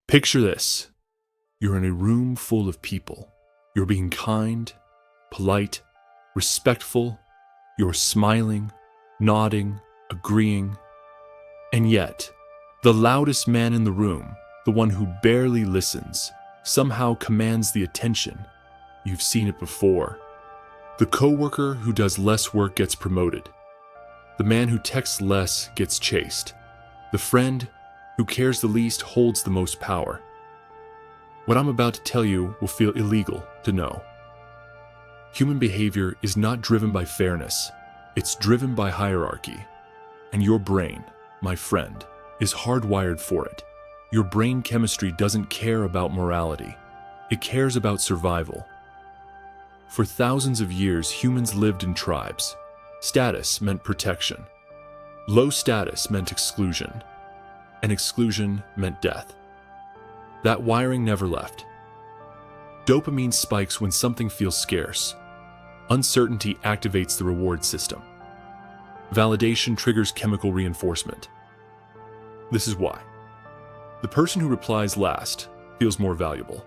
Picture this. You're in a room full of people. You're being kind, polite, respectful. You're smiling, nodding, agreeing. And yet, the loudest man in the room, the one who barely listens, somehow commands the attention. You've seen it before. The coworker who does less work gets promoted. The man who texts less gets chased. The friend who cares the least holds the most power. What I'm about to tell you will feel illegal to know. Human behavior is not driven by fairness. It's driven by hierarchy. And your brain, my friend, is hardwired for it. Your brain chemistry doesn't care about morality. It cares about survival. For thousands of years, humans lived in tribes. Status meant protection. Low status meant exclusion. And exclusion meant death. That wiring never left. Dopamine spikes when something feels scarce. Uncertainty activates the reward system. Validation triggers chemical reinforcement. This is why. The person who replies last feels more valuable.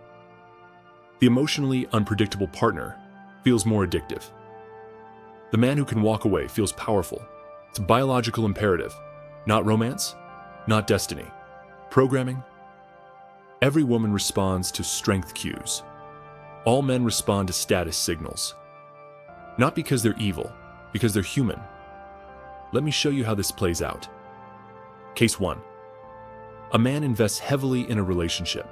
The emotionally unpredictable partner feels more addictive. The man who can walk away feels powerful. It's a biological imperative, not romance, not destiny. Programming. Every woman responds to strength cues. All men respond to status signals. Not because they're evil, because they're human. Let me show you how this plays out. Case 1. A man invests heavily in a relationship.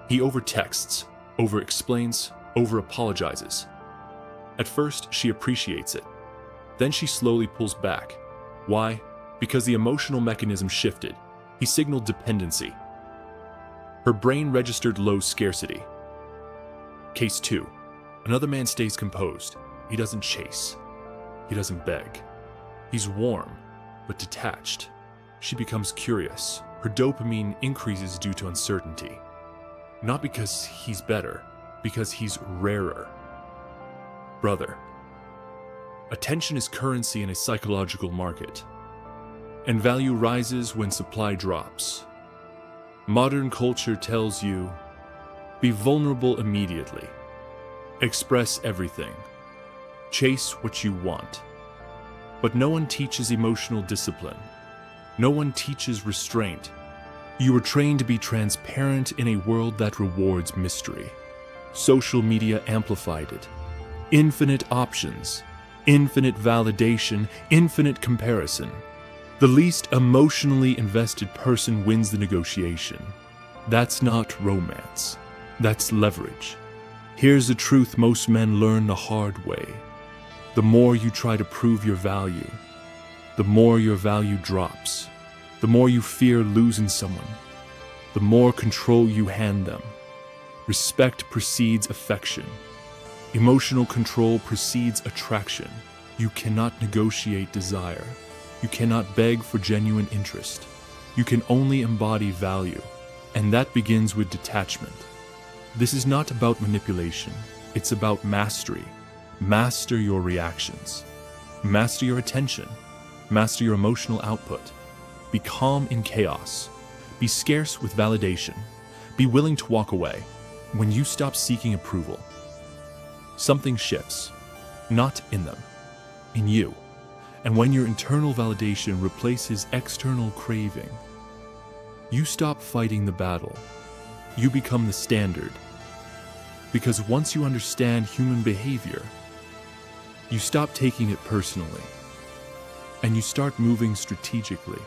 He over-texts, over-explains, over-apologizes. At first, she appreciates it. Then she slowly pulls back. Why? Because the emotional mechanism shifted. He signaled dependency. Her brain registered low scarcity. Case 2. Another man stays composed. He doesn't chase. He doesn't beg. He's warm, but detached. She becomes curious. Her dopamine increases due to uncertainty. Not because he's better, because he's rarer. Brother, attention is currency in a psychological market, and value rises when supply drops. Modern culture tells you, be vulnerable immediately. Express everything. Chase what you want. But no one teaches emotional discipline. No one teaches restraint. You were trained to be transparent in a world that rewards mystery. Social media amplified it. Infinite options, infinite validation, infinite comparison. The least emotionally invested person wins the negotiation. That's not romance. That's leverage. Here's the truth most men learn the hard way. The more you try to prove your value, the more your value drops. The more you fear losing someone, the more control you hand them. Respect precedes affection. Emotional control precedes attraction. You cannot negotiate desire. You cannot beg for genuine interest. You can only embody value, and that begins with detachment. This is not about manipulation. It's about mastery. Master your reactions. Master your attention. Master your emotional output. Be calm in chaos. Be scarce with validation. Be willing to walk away. When you stop seeking approval, something shifts. Not in them, in you. And when your internal validation replaces external craving, you stop fighting the battle. You become the standard. Because once you understand human behavior, you stop taking it personally, and you start moving strategically.